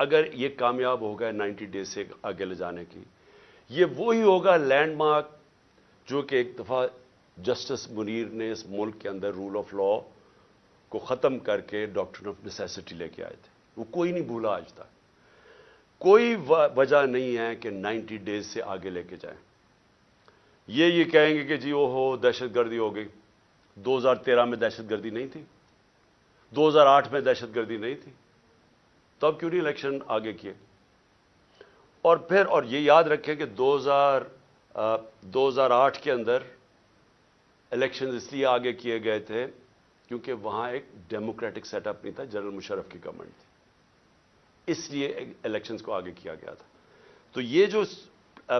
اگر یہ کامیاب ہوگا 90 ڈیز سے آگے لے جانے کی، یہ وہی ہوگا لینڈ مارک جو کہ ایک دفعہ جسٹس منیر نے اس ملک کے اندر رول آف لا کو ختم کر کے ڈاکٹرن آف نیسیسٹی لے کے آئے تھے. وہ کوئی نہیں بھولا آج تک. کوئی وجہ نہیں ہے کہ 90 ڈیز سے آگے لے کے جائیں. یہ کہیں گے کہ جی وہ ہو دہشت گردی ہو گئی. 2013 میں دہشت گردی نہیں تھی؟ 2008 میں دہشت گردی نہیں تھی؟ تب کیوں نہیں الیکشن آگے کیے؟ اور یہ یاد رکھیں کہ 2008 کے اندر الیکشن اس لیے آگے کیے گئے تھے کیونکہ وہاں ایک ڈیموکریٹک سیٹ اپ نہیں تھا، جنرل مشرف کی گورنمنٹ تھی، اس لیے الیکشنز کو آگے کیا گیا تھا. تو یہ جو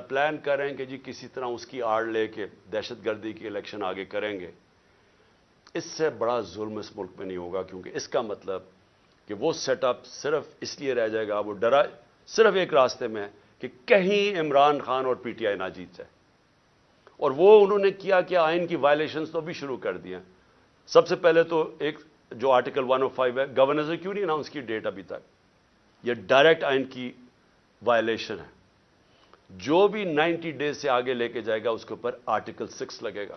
پلان کر رہے ہیں کہ جی کسی طرح اس کی آڑ لے کے دہشت گردی کی الیکشن آگے کریں گے، اس سے بڑا ظلم اس ملک میں نہیں ہوگا، کیونکہ اس کا مطلب کہ وہ سیٹ اپ صرف اس لیے رہ جائے گا، وہ ڈرا صرف ایک راستے میں ہے کہ کہیں عمران خان اور پی ٹی آئی نہ جیت جائے. اور وہ انہوں نے کیا کہ آئین کی وائلیشنز تو بھی شروع کر دی ہیں. سب سے پہلے تو ایک جو آرٹیکل 105 ہے، گورنر نے کیوں نہیں اناؤنس کی ڈیٹ ابھی تک؟ یہ ڈائریکٹ آئین کی وائلیشن ہے. جو بھی 90 ڈیز سے آگے لے کے جائے گا اس کے اوپر آرٹیکل 6 لگے گا.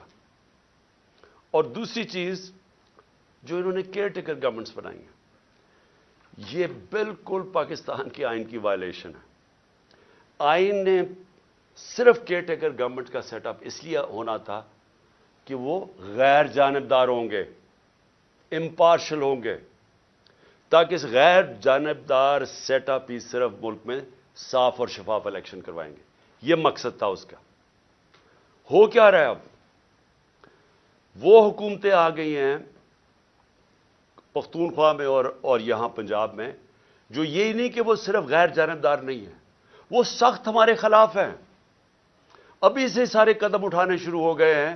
اور دوسری چیز جو انہوں نے کیئر ٹیکر گورنمنٹس بنائی ہیں، یہ بالکل پاکستان کی آئین کی وائلیشن ہے. آئین نے صرف کیئر ٹیکر گورنمنٹ کا سیٹ اپ اس لیے ہونا تھا کہ وہ غیر جانبدار ہوں گے، امپارشل ہوں گے، تاکہ اس غیر جانبدار سیٹ اپ ہی صرف ملک میں صاف اور شفاف الیکشن کروائیں گے. یہ مقصد تھا اس کا. ہو کیا رہا ہے اب؟ وہ حکومتیں آ گئی ہیں پختونخوا میں اور یہاں پنجاب میں، جو یہی نہیں کہ وہ صرف غیر جانبدار نہیں ہیں، وہ سخت ہمارے خلاف ہیں. ابھی سے سارے قدم اٹھانے شروع ہو گئے ہیں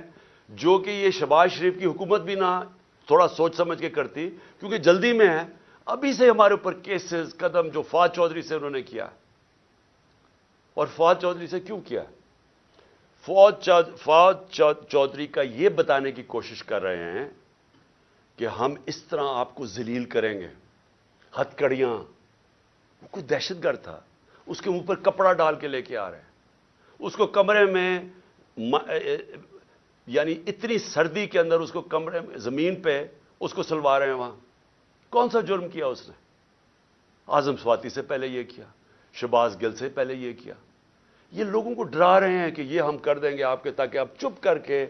جو کہ یہ شہباز شریف کی حکومت بھی نہ تھوڑا سوچ سمجھ کے کرتی، کیونکہ جلدی میں ہے. ابھی سے ہمارے اوپر کیسز قدم جو فواد چودھری سے انہوں نے کیا. اور فواد چودھری سے کیوں کیا؟ فواد چودھری کا یہ بتانے کی کوشش کر رہے ہیں کہ ہم اس طرح آپ کو ذلیل کریں گے. ہتھکڑیاں، وہ کوئی دہشت گرد تھا، اس کے منہ پر کپڑا ڈال کے لے کے آ رہے ہیں. اس کو کمرے میں یعنی اتنی سردی کے اندر اس کو کمرے میں زمین پہ اس کو سلوا رہے ہیں. وہاں کون سا جرم کیا اس نے؟ اعظم سواتی سے پہلے یہ کیا، شہباز گل سے پہلے یہ کیا. یہ لوگوں کو ڈرا رہے ہیں کہ یہ ہم کر دیں گے آپ کے، تاکہ آپ چپ کر کے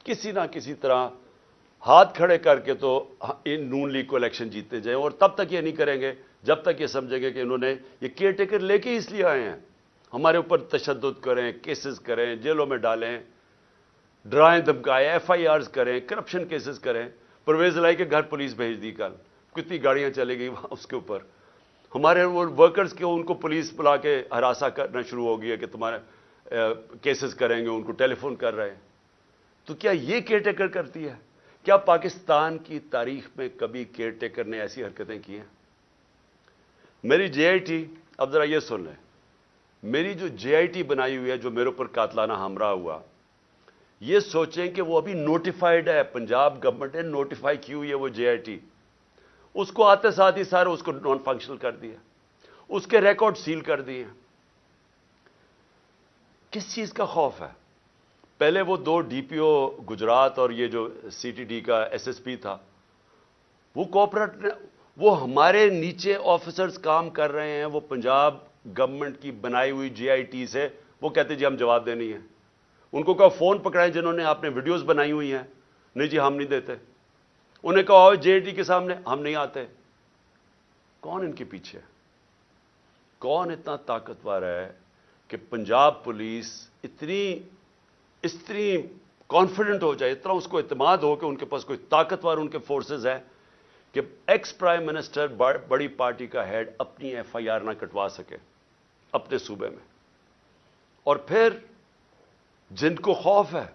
کسی نہ کسی طرح ہاتھ کھڑے کر کے تو ان نون لیگ کو الیکشن جیتتے جائیں. اور تب تک یہ نہیں کریں گے جب تک یہ سمجھیں گے کہ انہوں نے یہ کیئر ٹیکر لے کے اس لیے آئے ہیں ہمارے اوپر تشدد کریں، کیسز کریں، جیلوں میں ڈالیں، ڈرائیں دھمکائیں، ایف آئی آرز کریں، کرپشن کیسز کریں. پرویز الہی کے گھر پولیس بھیج دی کل، کتنی گاڑیاں چلے گئی وہاں اس کے اوپر. ہمارے وہ ورکرز کے ان کو پولیس بلا کے ہراساں کرنا شروع ہو گئی ہے کہ تمہارے کیسز کریں گے، ان کو ٹیلی فون کر رہے ہیں. تو کیا یہ کیئر ٹیکر کرتی ہے؟ کیا پاکستان کی تاریخ میں کبھی کیئر ٹیکر نے ایسی حرکتیں کی ہیں؟ میری جے آئی ٹی، اب ذرا یہ سن لیں، میری جو جے آئی ٹی بنائی ہوئی ہے جو میرے اوپر قاتلانہ حملہ ہوا، یہ سوچیں کہ وہ ابھی نوٹیفائڈ ہے، پنجاب گورنمنٹ نے نوٹیفائی کی ہوئی ہے وہ جے آئی ٹی. اس کو آتے ساتھ ہی سارے اس کو نان فنکشنل کر دیا، اس کے ریکارڈ سیل کر دیے. کس چیز کا خوف ہے؟ پہلے وہ 2 ڈی پی او گجرات اور یہ جو سی ٹی ڈی کا ایس ایس پی تھا، وہ کوآپریٹ، وہ ہمارے نیچے آفیسرز کام کر رہے ہیں، وہ پنجاب گورنمنٹ کی بنائی ہوئی جے آئی ٹی سے وہ کہتے جی ہم جواب دینی ہے. ان کو کہا فون پکڑائیں جنہوں نے آپ نے ویڈیوز بنائی ہوئی ہیں، نہیں جی ہم نہیں دیتے. انہیں کہا آؤ جے آئی ٹی کے سامنے، ہم نہیں آتے. کون ان کے پیچھے؟ کون اتنا طاقتور ہے کہ پنجاب پولیس اتنی کانفیڈنٹ ہو جائے، اتنا اس کو اعتماد ہو کہ ان کے پاس کوئی طاقتور ان کے فورسز ہیں کہ ایکس پرائم منسٹر بڑی پارٹی کا ہیڈ اپنی ایف آئی آر نہ کٹوا سکے اپنے صوبے میں. اور پھر جن کو خوف ہے،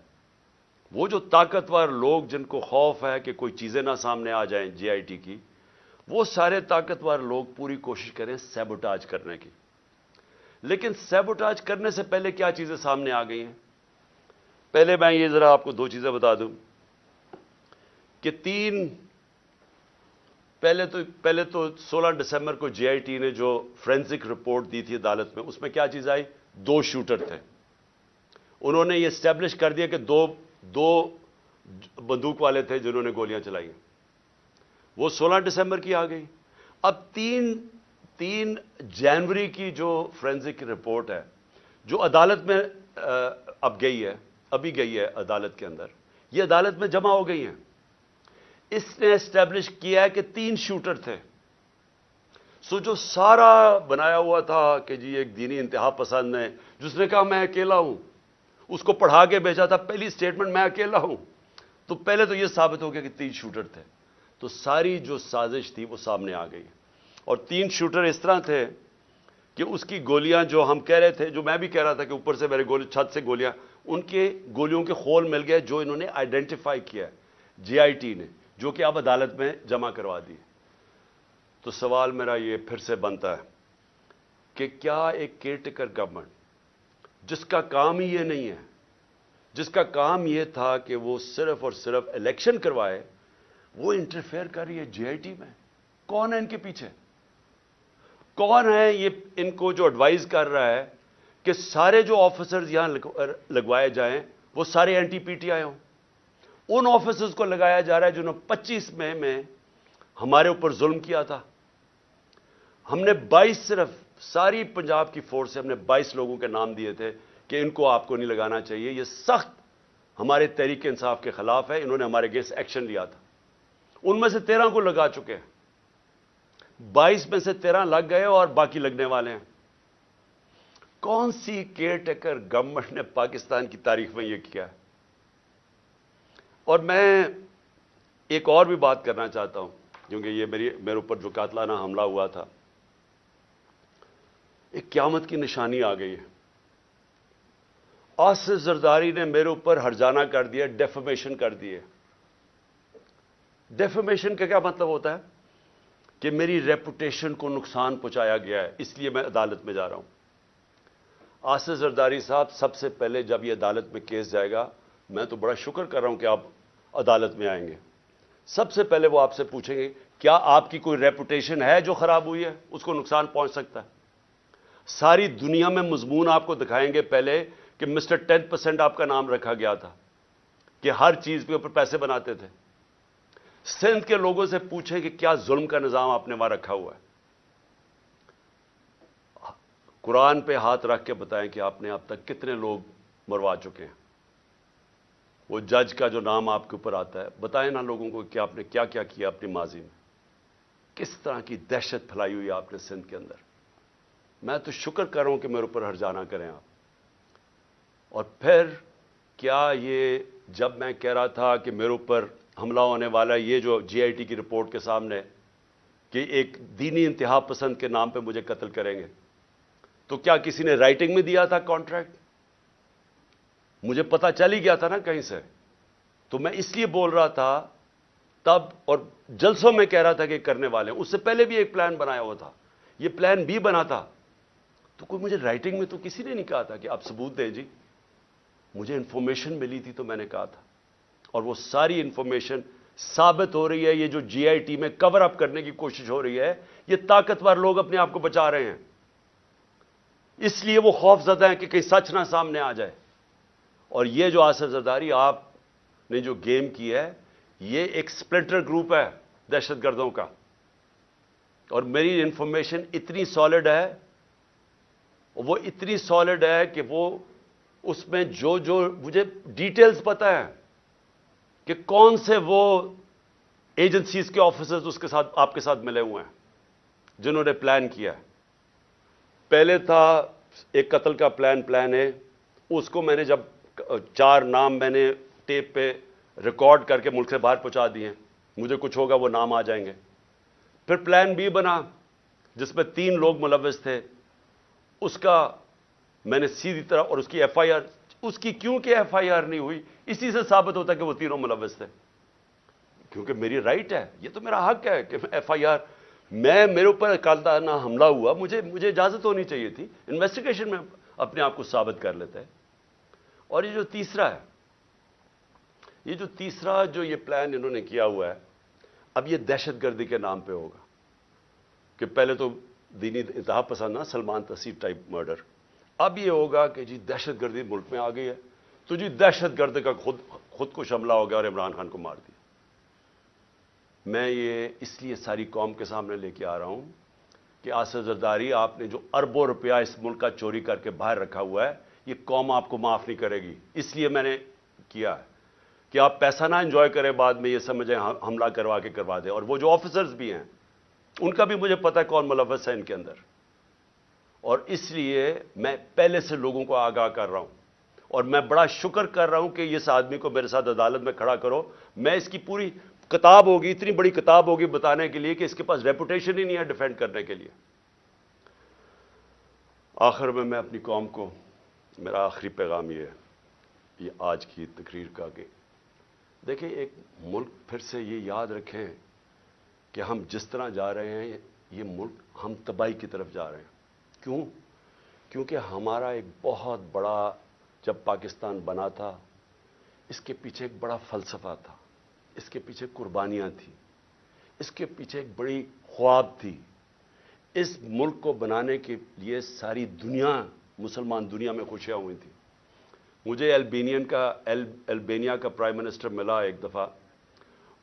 وہ جو طاقتور لوگ جن کو خوف ہے کہ کوئی چیزیں نہ سامنے آ جائیں جے آئی ٹی کی، وہ سارے طاقتور لوگ پوری کوشش کریں سیبوٹاج کرنے کی. لیکن سیبوٹاج کرنے سے پہلے کیا چیزیں سامنے آ گئی ہیں؟ پہلے میں یہ ذرا آپ کو 2 چیزیں بتا دوں کہ پہلے تو 16 دسمبر کو جے آئی ٹی نے جو فورینسک رپورٹ دی تھی عدالت میں، اس میں کیا چیز آئی؟ 2 شوٹر تھے. انہوں نے یہ اسٹیبلش کر دیا کہ دو بندوق والے تھے جنہوں نے گولیاں چلائی. وہ 16 دسمبر کی آ گئی. اب 3 جنوری کی جو فورینسک رپورٹ ہے، جو عدالت میں اب گئی ہے، ابھی گئی ہے عدالت کے اندر، یہ عدالت میں جمع ہو گئی ہیں. اس نے اسٹیبلش کیا ہے کہ 3 شوٹر تھے. جو سارا بنایا ہوا تھا کہ جی ایک دینی انتہا پسند ہے جس نے کہا میں اکیلا ہوں، اس کو پڑھا کے بھیجا تھا پہلی سٹیٹمنٹ میں اکیلا ہوں، تو پہلے تو یہ ثابت ہو گیا کہ 3 شوٹر تھے. تو ساری جو سازش تھی وہ سامنے آ گئی. اور 3 شوٹر اس طرح تھے کہ اس کی گولیاں جو ہم کہہ رہے تھے، جو میں بھی کہہ رہا تھا کہ اوپر سے میرے چھت سے گولیاں، ان کے گولیوں کے خول مل گئے جو انہوں نے آئیڈینٹیفائی کیا جے آئی ٹی نے، جو کہ اب عدالت میں جمع کروا دی. تو سوال میرا یہ پھر سے بنتا ہے کہ کیا ایک کیئر ٹیکر گورنمنٹ جس کا کام ہی یہ نہیں ہے، جس کا کام یہ تھا کہ وہ صرف اور صرف الیکشن کروائے، وہ انٹرفیئر کر رہی ہے جے آئی ٹی میں؟ کون ہے ان کے پیچھے؟ کون ہے یہ ان کو جو ایڈوائز کر رہا ہے کہ سارے جو آفیسرز یہاں لگوائے جائیں وہ سارے اینٹی پی ٹی آئی ہوں؟ ان آفیسرز کو لگایا جا رہا ہے جنہوں نے 25 مئی میں ہمارے اوپر ظلم کیا تھا. ہم نے 22 صرف ساری پنجاب کی فورس سے ہم نے 22 لوگوں کے نام دیے تھے کہ ان کو آپ کو نہیں لگانا چاہیے، یہ سخت ہمارے تحریک انصاف کے خلاف ہے. انہوں نے ہمارے اگینسٹ ایکشن لیا تھا. ان میں سے 13 کو لگا چکے ہیں، 22 میں سے 13 لگ گئے اور باقی لگنے والے ہیں. کون سی کیئر ٹیکر گورنمنٹ نے پاکستان کی تاریخ میں یہ کیا ہے؟ اور میں ایک اور بھی بات کرنا چاہتا ہوں، کیونکہ یہ میرے اوپر جو قاتلانہ حملہ ہوا تھا، ایک قیامت کی نشانی آ گئی ہے. آصف زرداری نے میرے اوپر ہرجانہ کر دیا، ڈیفیمیشن کر دیے. ڈیفیمیشن کا کیا مطلب ہوتا ہے؟ کہ میری ریپوٹیشن کو نقصان پہنچایا گیا ہے، اس لیے میں عدالت میں جا رہا ہوں. آصف زرداری صاحب، سب سے پہلے جب یہ عدالت میں کیس جائے گا، میں تو بڑا شکر کر رہا ہوں کہ آپ عدالت میں آئیں گے. سب سے پہلے وہ آپ سے پوچھیں گے کیا آپ کی کوئی ریپوٹیشن ہے جو خراب ہوئی ہے، اس کو نقصان پہنچ سکتا ہے. ساری دنیا میں مضمون آپ کو دکھائیں گے پہلے کہ مسٹر 10% آپ کا نام رکھا گیا تھا، کہ ہر چیز کے اوپر پیسے بناتے تھے. سندھ کے لوگوں سے پوچھیں کہ کیا ظلم کا نظام آپ نے وہاں رکھا ہوا ہے. قرآن پہ ہاتھ رکھ کے بتائیں کہ آپ نے اب تک کتنے لوگ مروا چکے ہیں. وہ جج کا جو نام آپ کے اوپر آتا ہے، بتائیں نا لوگوں کو کہ آپ نے کیا کیا کیا اپنی ماضی میں، کس طرح کی دہشت پھیلائی ہوئی آپ نے سندھ کے اندر. میں تو شکر کر رہا ہوں کہ میرے اوپر ہرجانہ کریں آپ. اور پھر کیا یہ جب میں کہہ رہا تھا کہ میرے اوپر حملہ ہونے والا ہے، یہ جو جے آئی ٹی کی رپورٹ کے سامنے کہ ایک دینی انتہا پسند کے نام پہ مجھے قتل کریں گے، تو کیا کسی نے رائٹنگ میں دیا تھا کانٹریکٹ؟ مجھے پتا چل ہی گیا تھا نا کہیں سے. تو میں اس لیے بول رہا تھا تب، اور جلسوں میں کہہ رہا تھا کہ کرنے والے ہیں. اس سے پہلے بھی ایک پلان بنایا ہوا تھا، یہ پلان بھی بنا تھا. تو کوئی مجھے رائٹنگ میں تو کسی نے نہیں کہا تھا کہ آپ ثبوت دیں. جی مجھے انفارمیشن ملی تھی تو میں نے کہا تھا، اور وہ ساری انفارمیشن ثابت ہو رہی ہے. یہ جو جے آئی ٹی میں کور اپ کرنے کی کوشش ہو رہی ہے، یہ طاقتور لوگ اپنے آپ کو بچا رہے ہیں، اس لیے وہ خوف زدہ ہیں کہ کہیں سچ نہ سامنے آ جائے. اور یہ جو آصف زرداری آپ نے جو گیم کی ہے، یہ ایک سپلنٹر گروپ ہے دہشت گردوں کا. اور میری انفارمیشن اتنی سالڈ ہے، وہ اتنی سالڈ ہے کہ وہ اس میں جو مجھے ڈیٹیلز پتہ ہے کہ کون سے وہ ایجنسیز کے آفیسرز اس کے ساتھ آپ کے ساتھ ملے ہوئے ہیں جنہوں نے پلان کیا ہے. پہلے تھا ایک قتل کا پلان ہے، اس کو میں نے جب 4 نام میں نے ٹیپ پہ ریکارڈ کر کے ملک سے باہر پہنچا دیے، مجھے کچھ ہوگا وہ نام آ جائیں گے. پھر پلان بی بنا جس میں 3 لوگ ملوث تھے، اس کا میں نے سیدھی طرح، اور اس کی ایف آئی آر، اس کی کیونکہ ایف آئی آر نہیں ہوئی، اسی سے ثابت ہوتا کہ وہ 3 ملوث تھے. کیونکہ میری رائٹ ہے، یہ تو میرا حق ہے کہ ایف آئی آر، میرے اوپر قاتلانہ حملہ ہوا، مجھے اجازت ہونی چاہیے تھی، انویسٹیگیشن میں اپنے آپ کو ثابت کر لیتے ہیں. اور یہ جو تیسرا جو یہ پلان انہوں نے کیا ہوا ہے، اب یہ دہشت گردی کے نام پہ ہوگا کہ پہلے تو دینی انتہا پسند نا سلمان تسیر ٹائپ مرڈر، اب یہ ہوگا کہ جی دہشت گردی ملک میں آ گئی ہے تو جی دہشت گرد کا خود کش حملہ ہو گیا اور عمران خان کو مار دیا۔ میں یہ اس لیے ساری قوم کے سامنے لے کے آ رہا ہوں کہ آصف زرداری، آپ نے جو اربوں روپیہ اس ملک کا چوری کر کے باہر رکھا ہوا ہے، یہ قوم آپ کو معاف نہیں کرے گی۔ اس لیے میں نے کیا ہے کہ آپ پیسہ نہ انجوائے کریں، بعد میں یہ سمجھیں حملہ کروا کے کروا دیں۔ اور وہ جو آفیسرز بھی ہیں ان کا بھی مجھے پتہ ہے کون ملوث ہے ان کے اندر، اور اس لیے میں پہلے سے لوگوں کو آگاہ کر رہا ہوں، اور میں بڑا شکر کر رہا ہوں کہ اس آدمی کو میرے ساتھ عدالت میں کھڑا کرو۔ میں اس کی پوری کتاب ہوگی، اتنی بڑی کتاب ہوگی بتانے کے لیے کہ اس کے پاس ریپوٹیشن ہی نہیں ہے ڈیفینڈ کرنے کے لیے۔ آخر میں اپنی قوم کو میرا آخری پیغام یہ آج کی تقریر کا کہ دیکھیں، ایک ملک پھر سے یہ یاد رکھیں کہ ہم جس طرح جا رہے ہیں یہ ملک ہم تباہی کی طرف جا رہے ہیں۔ کیوں؟ کیونکہ ہمارا ایک بہت بڑا، جب پاکستان بنا تھا اس کے پیچھے ایک بڑا فلسفہ تھا، اس کے پیچھے قربانیاں تھیں، اس کے پیچھے ایک بڑی خواب تھی۔ اس ملک کو بنانے کے لیے ساری دنیا، مسلمان دنیا میں خوشیاں ہوئی تھیں۔ مجھے البینیا کا پرائم منسٹر ملا ایک دفعہ،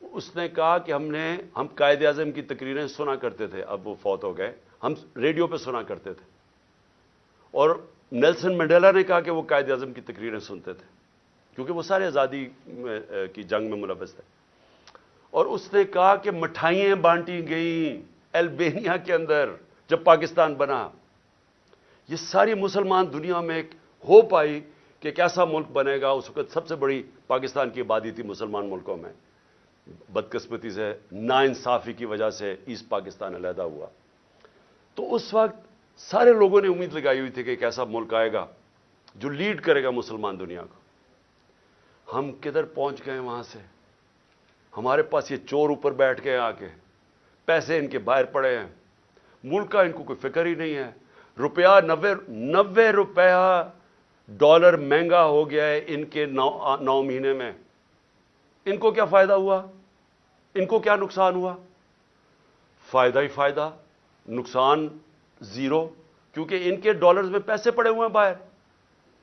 اس نے کہا کہ ہم قائد اعظم کی تقریریں سنا کرتے تھے، اب وہ فوت ہو گئے، ہم ریڈیو پہ سنا کرتے تھے، اور نیلسن منڈیلا نے کہا کہ وہ قائد اعظم کی تقریریں سنتے تھے کیونکہ وہ سارے آزادی کی جنگ میں ملوث تھے۔ اور اس نے کہا کہ مٹھائیاں بانٹی گئیں البینیا کے اندر جب پاکستان بنا۔ یہ ساری مسلمان دنیا میں ایک ہوپ آئی کہ ایک ایسا ملک بنے گا۔ اس وقت سب سے بڑی پاکستان کی آبادی تھی مسلمان ملکوں میں، بدقسمتی سے ناانصافی کی وجہ سے ایسٹ پاکستان علیحدہ ہوا۔ تو اس وقت سارے لوگوں نے امید لگائی ہوئی تھی کہ ایک ایسا ملک آئے گا جو لیڈ کرے گا مسلمان دنیا کو۔ ہم کدھر پہنچ گئے وہاں سے؟ ہمارے پاس یہ چور اوپر بیٹھ گئے، آ کے پیسے ان کے باہر پڑے ہیں، ملک کا ان کو کوئی فکر ہی نہیں ہے۔ روپیہ 90 روپیہ ڈالر مہنگا ہو گیا ہے ان کے 9 مہینے میں۔ ان کو کیا فائدہ ہوا؟ ان کو کیا نقصان ہوا؟ فائدہ ہی فائدہ، نقصان زیرو، کیونکہ ان کے ڈالرز میں پیسے پڑے ہوئے ہیں باہر،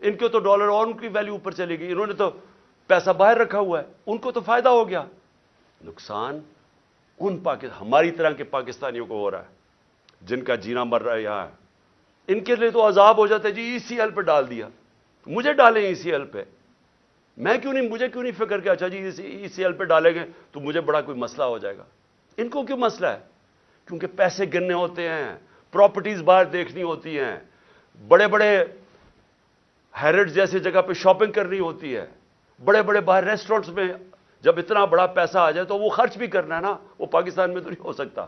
ان کے تو ڈالر اور ان کی ویلیو اوپر چلے گی، انہوں نے تو پیسہ باہر رکھا ہوا ہے، ان کو تو فائدہ ہو گیا۔ نقصان ہماری طرح کے پاکستانیوں کو ہو رہا ہے جن کا جینا مر رہا ہے یہاں۔ ان کے لیے تو عذاب ہو جاتا ہے، جی ای سی ایل پہ ڈال دیا، مجھے ڈالیں ای سی ایل پہ، مجھے کیوں نہیں فکر کہ اچھا جی ای سی ایل پہ ڈالیں گے تو مجھے بڑا کوئی مسئلہ ہو جائے گا۔ ان کو کیوں مسئلہ ہے؟ کیونکہ پیسے گننے ہوتے ہیں، پراپرٹیز باہر دیکھنی ہوتی ہیں، بڑے بڑے ہیرڈ جیسی جگہ پہ شاپنگ کرنی ہوتی ہے، بڑے بڑے باہر ریسٹورنٹس میں جب اتنا بڑا پیسہ آ جائے تو وہ خرچ بھی کرنا ہے نا، وہ پاکستان میں تو نہیں ہو سکتا۔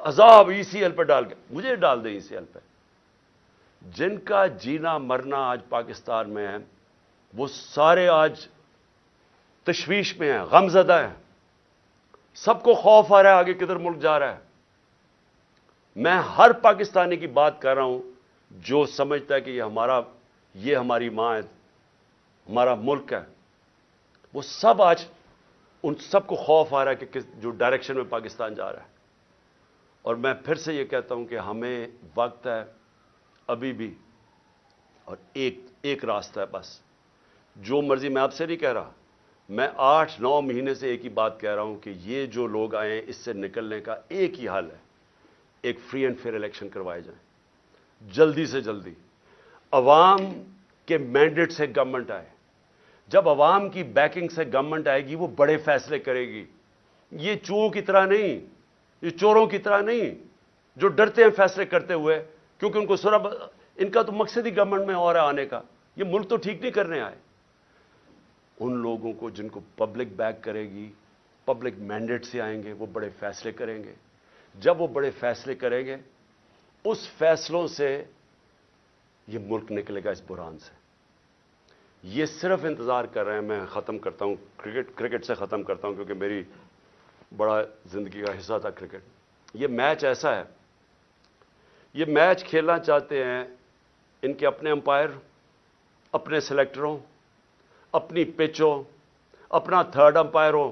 عذاب ای سی ایل پہ ڈال کے، مجھے ڈال دیں ای سی ایل پہ۔ جن کا جینا مرنا آج پاکستان میں ہے وہ سارے آج تشویش میں ہیں، غم زدہ ہیں، سب کو خوف آ رہا ہے آگے کدھر ملک جا رہا ہے۔ میں ہر پاکستانی کی بات کر رہا ہوں جو سمجھتا ہے کہ یہ ہماری ماں ہے، ہمارا ملک ہے، وہ سب آج ان سب کو خوف آ رہا ہے کہ جو ڈائریکشن میں پاکستان جا رہا ہے۔ اور میں پھر سے یہ کہتا ہوں کہ ہمیں وقت ہے ابھی بھی، اور ایک راستہ ہے بس، جو مرضی، میں آپ سے نہیں کہہ رہا، میں 8-9 مہینے سے ایک ہی بات کہہ رہا ہوں کہ یہ جو لوگ آئے ہیں اس سے نکلنے کا ایک ہی حل ہے، ایک فری اینڈ فیئر الیکشن کروائے جائیں جلدی سے جلدی، عوام کے مینڈیٹ سے گورنمنٹ آئے۔ جب عوام کی بیکنگ سے گورنمنٹ آئے گی وہ بڑے فیصلے کرے گی، یہ چوہوں کی طرح نہیں، یہ چوروں کی طرح نہیں جو ڈرتے ہیں فیصلے کرتے ہوئے، کیونکہ ان کا تو مقصد ہی گورنمنٹ میں اور آنے کا، یہ ملک تو ٹھیک نہیں کرنے آئے۔ ان لوگوں کو جن کو پبلک بیک کرے گی، پبلک مینڈیٹ سے آئیں گے، وہ بڑے فیصلے کریں گے۔ جب وہ بڑے فیصلے کریں گے، اس فیصلوں سے یہ ملک نکلے گا اس بحران سے۔ یہ صرف انتظار کر رہے ہیں۔ میں ختم کرتا ہوں، کرکٹ سے ختم کرتا ہوں کیونکہ میری بڑا زندگی کا حصہ تھا کرکٹ۔ یہ میچ ایسا ہے، یہ میچ کھیلنا چاہتے ہیں ان کے اپنے امپائر، اپنے سلیکٹروں، اپنی پچ ہو، اپنا تھرڈ امپائر ہو،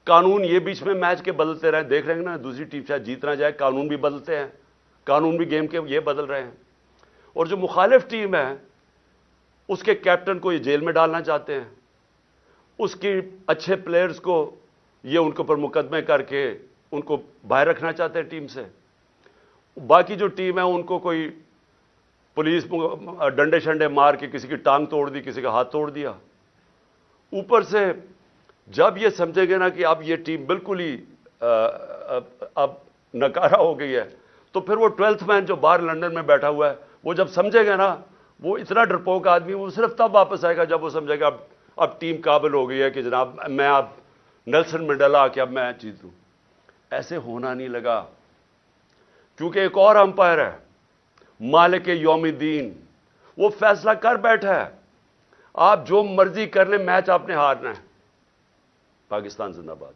قانون یہ بیچ میں میچ کے بدلتے رہے، دیکھ رہے ہیں نا، دوسری ٹیم شاید جیتنا جائے، قانون بھی بدلتے ہیں، قانون بھی گیم کے یہ بدل رہے ہیں. اور جو مخالف ٹیم ہے اس کے کیپٹن کو یہ جیل میں ڈالنا چاہتے ہیں، اس کی اچھے پلیئرز کو یہ ان کے اوپر مقدمے کر کے ان کو باہر رکھنا چاہتے ہیں ٹیم سے. باقی جو ٹیم ہے ان کو کوئی پولیس ڈنڈے شنڈے مار کے کسی کی ٹانگ توڑ دی، کسی کا ہاتھ توڑ دیا. اوپر سے جب یہ سمجھے گے نا کہ اب یہ ٹیم بالکل ہی اب نکارہ ہو گئی ہے، تو پھر وہ 12th مین جو باہر لندن میں بیٹھا ہوا ہے وہ جب سمجھے گا نا، وہ اتنا ڈرپوک آدمی، وہ صرف تب واپس آئے گا جب وہ سمجھے گا اب ٹیم قابل ہو گئی ہے کہ جناب میں اب نیلسن منڈیلا آ کے اب میں جیتوں. ایسے ہونا نہیں لگا، کیونکہ ایک اور امپائر ہے مالک یوم الدین، وہ فیصلہ کر بیٹھا ہے. آپ جو مرضی کر لیں، میچ آپ نے ہارنا ہے. پاکستان زندہ باد.